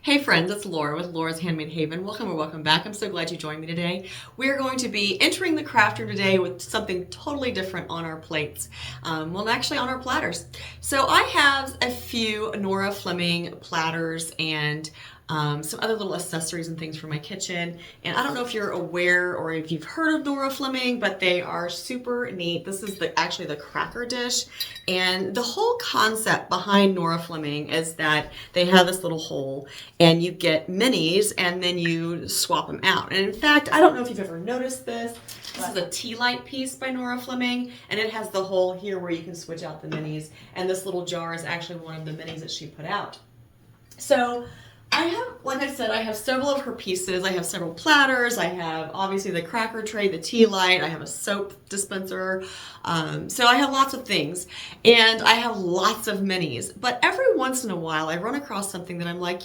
Hey friends, it's Laura with Laura's Handmade Haven. Welcome or welcome back. I'm so glad you joined me today. We're going to be entering the craft room today with something totally different on our plates. Actually on our platters. So I have a few Nora Fleming platters and some other little accessories and things for my kitchen. And I don't know if you're aware or if you've heard of Nora Fleming, but they are super neat. This is actually the cracker dish. And the whole concept behind Nora Fleming is that they have this little hole and you get minis and then you swap them out. And in fact, I don't know if you've ever noticed this. This is a tea light piece by Nora Fleming, and it has the hole here where you can switch out the minis. And this little jar is actually one of the minis that she put out. So I have, like I said, I have several of her pieces. I have several platters. I have obviously the cracker tray, the tea light. I have a soap dispenser. So I have lots of things, and I have lots of minis. But every once in a while, I run across something that I'm like,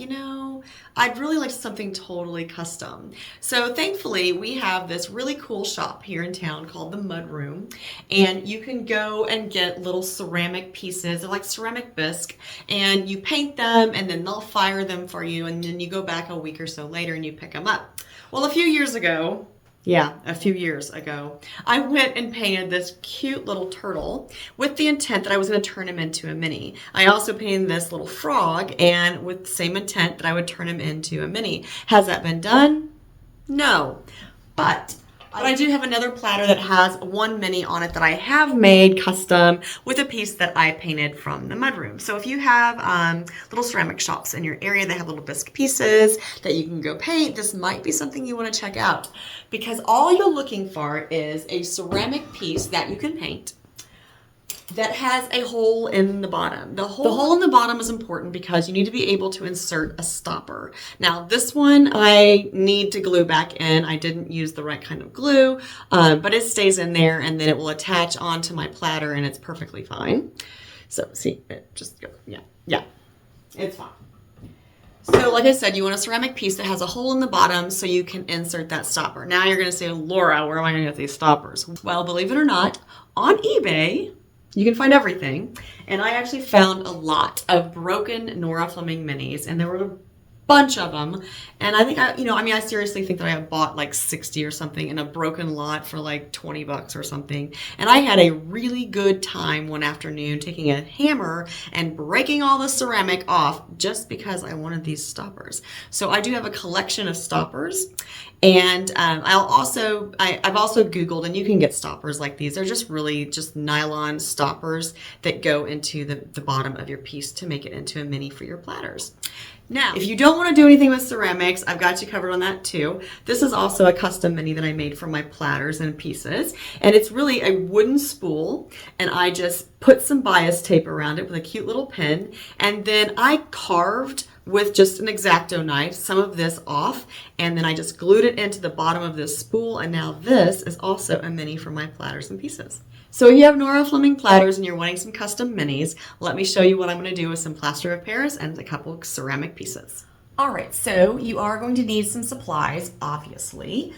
I'd really like something totally custom. So thankfully, we have this really cool shop here in town called the Mud Room, and you can go and get little ceramic pieces. They're like ceramic bisque, and you paint them, and then they'll fire them for you, and then you go back a week or so later and you pick them up. Well, a few years ago, I went and painted this cute little turtle with the intent that I was going to turn him into a mini. I also painted this little frog, and with the same intent that I would turn him into a mini. Has that been done? No. But I do have another platter that has one mini on it that I have made custom with a piece that I painted from the mudroom. So if you have little ceramic shops in your area that have little bisque pieces that you can go paint, this might be something you want to check out, because all you're looking for is a ceramic piece that you can paint that has a hole in the bottom. The hole in the bottom is important because you need to be able to insert a stopper. Now this one I need to glue back in. I didn't use the right kind of glue, but it stays in there and then it will attach onto my platter and it's perfectly fine. So see, it just goes, yeah, it's fine. So like I said, you want a ceramic piece that has a hole in the bottom so you can insert that stopper. Now you're gonna say, Laura, where am I gonna get these stoppers? Well, believe it or not, on eBay, you can find everything. And I actually found a lot of broken Nora Fleming minis, and there were a bunch of them. And I think, I seriously think that I have bought like 60 or something in a broken lot for like 20 bucks or something. And I had a really good time one afternoon taking a hammer and breaking all the ceramic off just because I wanted these stoppers. So I do have a collection of stoppers. And I've also Googled, and you can get stoppers like these. They're just nylon stoppers that go into the bottom of your piece to make it into a mini for your platters. Now, if you don't want to do anything with ceramics, I've got you covered on that too. This is also a custom mini that I made for my platters and pieces. And it's really a wooden spool, and I just put some bias tape around it with a cute little pin. And then I carved with just an X-Acto knife some of this off, and then I just glued it into the bottom of this spool, and now this is also a mini for my platters and pieces. So if you have Nora Fleming platters and you're wanting some custom minis, let me show you what I'm going to do with some plaster of Paris and a couple of ceramic pieces. All right, so you are going to need some supplies, obviously.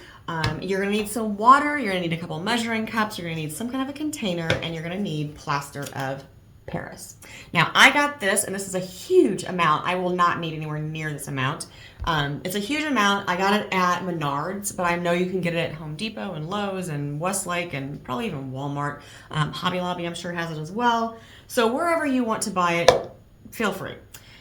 You're going to need some water, you're going to need a couple of measuring cups, you're going to need some kind of a container, and you're going to need plaster of Paris. Now I got this, and this is a huge amount. I will not need anywhere near this amount. It's a huge amount. I got it at Menards, but I know you can get it at Home Depot and Lowe's and Westlake and probably even Walmart. Hobby Lobby I'm sure has it as well. So wherever you want to buy it, feel free.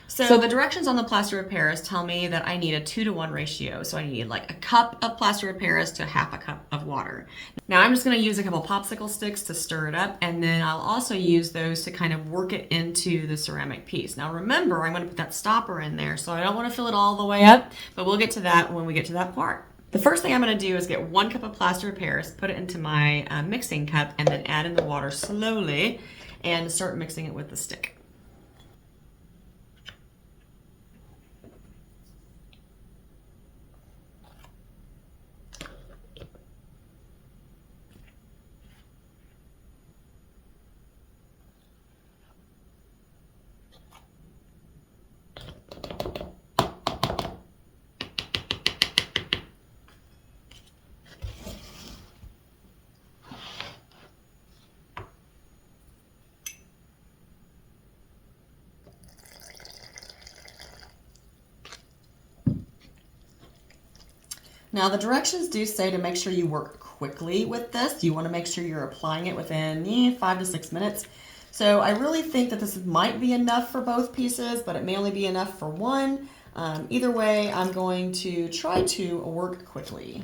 So the directions on the plaster of Paris tell me that I need a 2-to-1 ratio. So I need like a cup of plaster of Paris to half a cup of water. Now I'm just going to use a couple popsicle sticks to stir it up, and then I'll also use those to kind of work it into the ceramic piece. Now remember, I'm going to put that stopper in there, so I don't want to fill it all the way up, but we'll get to that when we get to that part. The first thing I'm going to do is get 1 cup of plaster of Paris, put it into my mixing cup, and then add in the water slowly and start mixing it with the stick. Now the directions do say to make sure you work quickly with this. You want to make sure you're applying it within 5 to 6 minutes. So I really think that this might be enough for both pieces, but it may only be enough for one. Either way, I'm going to try to work quickly.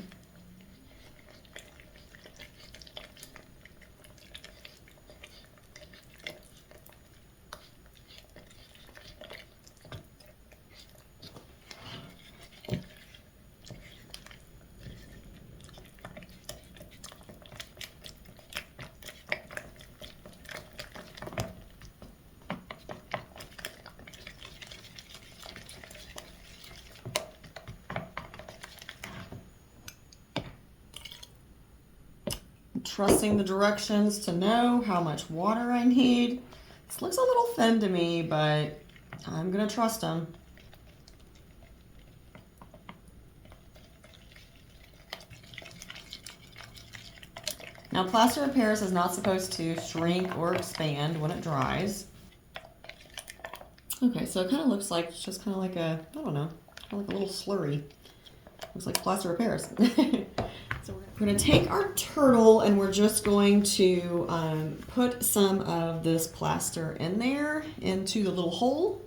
Trusting the directions to know how much water I need. This looks a little thin to me, but I'm gonna trust them. Now, plaster of Paris is not supposed to shrink or expand when it dries. Okay, so it kind of looks like it's just kind of like a, I don't know, kind of like a little slurry. Looks like plaster of Paris. So we're going to take our turtle and we're just going to put some of this plaster in there into the little hole.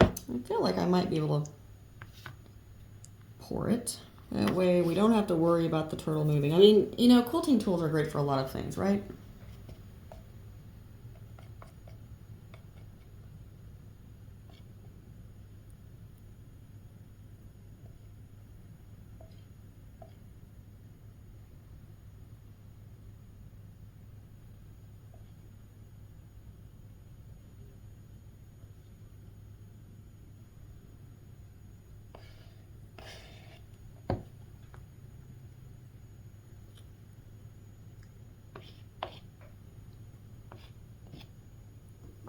I feel like I might be able to pour it. That way we don't have to worry about the turtle moving. I mean, you know, quilting tools are great for a lot of things, right?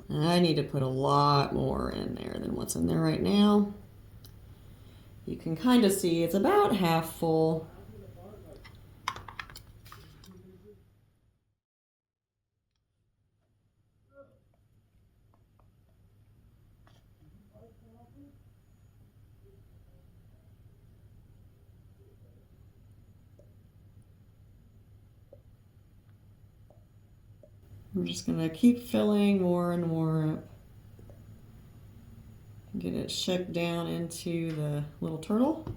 I need to put a lot more in there than what's in there right now. You can kind of see it's about half full. We're just going to keep filling more and more up. Get it shook down into the little turtle.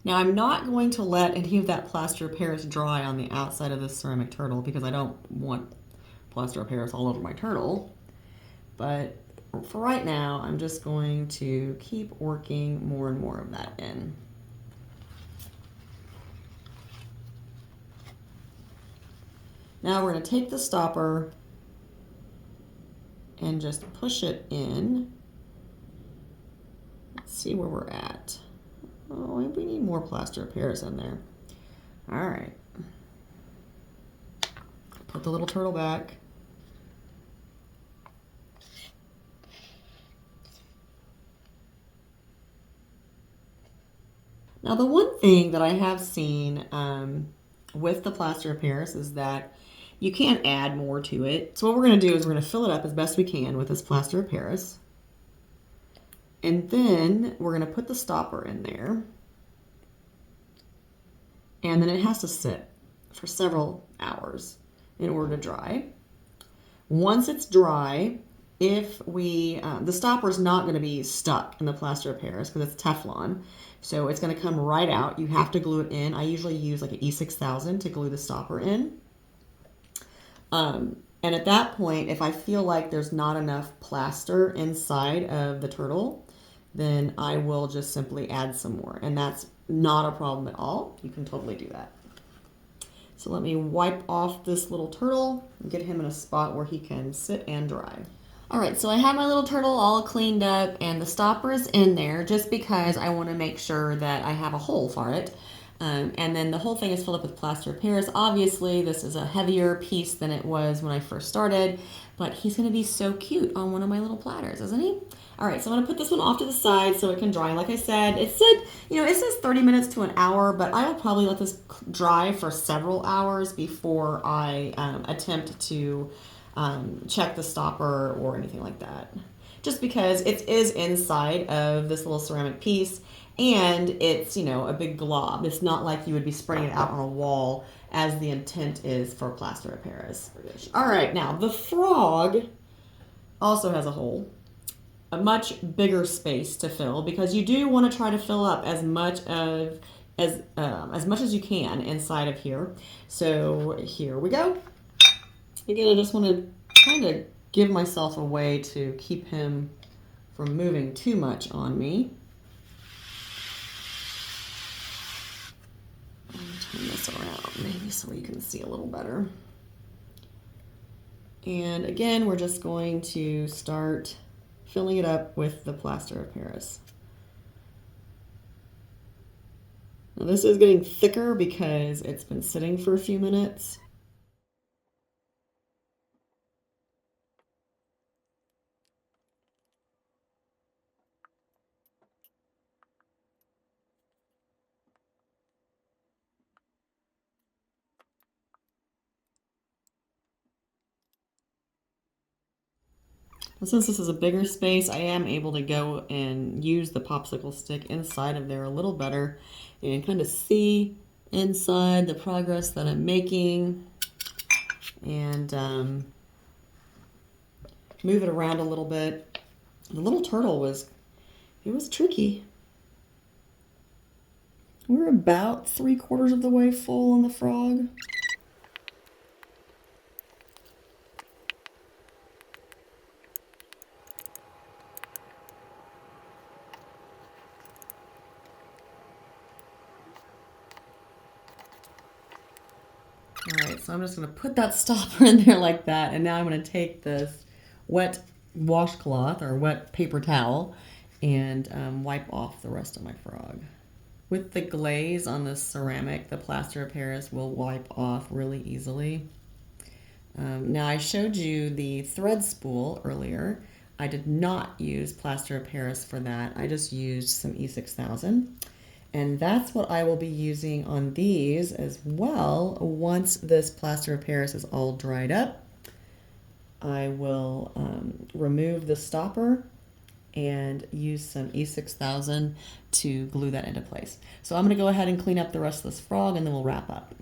Now I'm not going to let any of that plaster of Paris dry on the outside of this ceramic turtle because I don't want plaster of Paris all over my turtle. But for right now, I'm just going to keep working more and more of that in. Now we're going to take the stopper and just push it in. Let's see where we're at. Oh, we need more plaster of Paris in there. All right. Put the little turtle back. Now the one thing that I have seen with the plaster of Paris is that you can't add more to it. So what we're going to do is we're going to fill it up as best we can with this plaster of Paris. And then we're going to put the stopper in there. And then it has to sit for several hours in order to dry. Once it's dry, if we, the stopper is not going to be stuck in the plaster of Paris because it's Teflon. So it's going to come right out. You have to glue it in. I usually use like an E6000 to glue the stopper in. And at that point, if I feel like there's not enough plaster inside of the turtle, then I will just simply add some more. And that's not a problem at all. You can totally do that. So let me wipe off this little turtle and get him in a spot where he can sit and dry. All right, so I have my little turtle all cleaned up and the stopper is in there just because I want to make sure that I have a hole for it. And then the whole thing is filled up with plaster of Paris. Obviously, this is a heavier piece than it was when I first started, but he's going to be so cute on one of my little platters, isn't he? All right, so I'm going to put this one off to the side so it can dry. Like I said, it says 30 minutes to an hour, but I will probably let this dry for several hours before I attempt to check the stopper or anything like that. Just because it is inside of this little ceramic piece and it's, you know, a big glob. It's not like you would be spreading it out on a wall as the intent is for plaster of Paris. All right, now the frog also has a hole, a much bigger space to fill because you do want to try to fill up as much as you can inside of here. So here we go. Again, I just want to kind of give myself a way to keep him from moving too much on me. Turn this around maybe so you can see a little better. And again, we're just going to start filling it up with the plaster of Paris. Now this is getting thicker because it's been sitting for a few minutes. Since this is a bigger space, I am able to go and use the popsicle stick inside of there a little better and kind of see inside the progress that I'm making and move it around a little bit. The little turtle was tricky. We're about 3/4 of the way full on the frog. All right, so I'm just going to put that stopper in there like that, and now I'm going to take this wet washcloth or wet paper towel and wipe off the rest of my frog. With the glaze on the ceramic, the plaster of Paris will wipe off really easily. Now I showed you the thread spool earlier. I did not use plaster of Paris for that. I just used some E6000. And that's what I will be using on these as well. Once this plaster of Paris is all dried up, I will remove the stopper and use some E6000 to glue that into place. So I'm going to go ahead and clean up the rest of this frog and then we'll wrap up.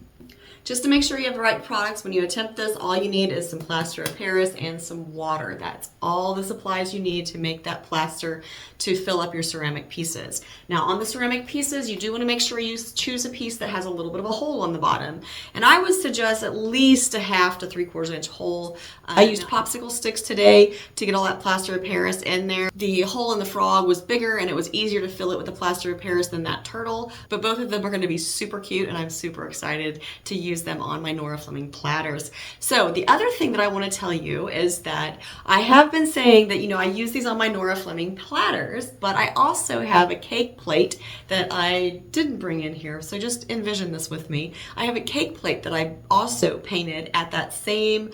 Just to make sure you have the right products when you attempt this, all you need is some plaster of Paris and some water. That's all the supplies you need to make that plaster to fill up your ceramic pieces. Now on the ceramic pieces, you do want to make sure you choose a piece that has a little bit of a hole on the bottom. And I would suggest at least a 1/2 to 3/4 inch hole. I used popsicle sticks today to get all that plaster of Paris in there. The hole in the frog was bigger and it was easier to fill it with the plaster of Paris than that turtle, but both of them are going to be super cute and I'm super excited to use them on my Nora Fleming platters. So the other thing that I want to tell you is that I have been saying that, you know, I use these on my Nora Fleming platters, but I also have a cake plate that I didn't bring in here. So just envision this with me. I have a cake plate that I also painted at that same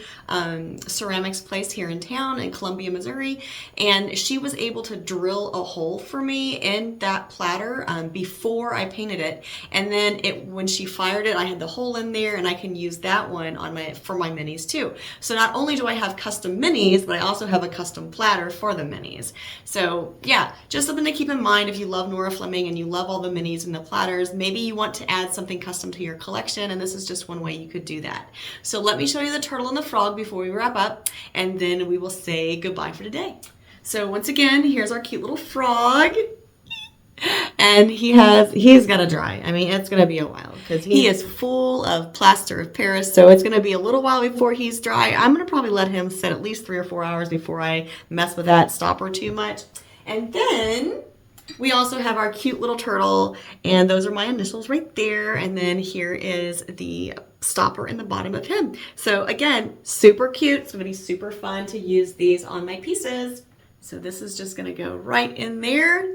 ceramics place here in town in Columbia, Missouri. And she was able to drill a hole for me in that platter before I painted it. And then when she fired it, I had the hole in there and I can use that one for my minis too. So not only do I have custom minis, but I also have a custom platter for the minis. So yeah, just something to keep in mind if you love Nora Fleming and you love all the minis and the platters. Maybe you want to add something custom to your collection, and this is just one way you could do that. So let me show you the turtle and the frog before we wrap up, and then we will say goodbye for today. So once again, here's our cute little frog. And he's got to dry. I mean, it's going to be a while because he is full of plaster of Paris. So it's going to be a little while before he's dry. I'm going to probably let him sit at least 3 or 4 hours before I mess with that stopper too much. And then we also have our cute little turtle, and those are my initials right there. And then here is the stopper in the bottom of him. So again, super cute. It's going to be super fun to use these on my pieces. So this is just going to go right in there.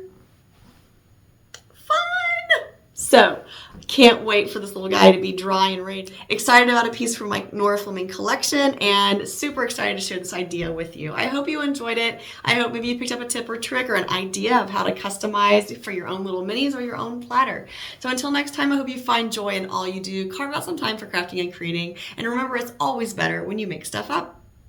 So, can't wait for this little guy to be dry and ready. Excited about a piece from my Nora Fleming collection and super excited to share this idea with you. I hope you enjoyed it. I hope maybe you picked up a tip or trick or an idea of how to customize for your own little minis or your own platter. So until next time, I hope you find joy in all you do. Carve out some time for crafting and creating. And remember, it's always better when you make stuff up.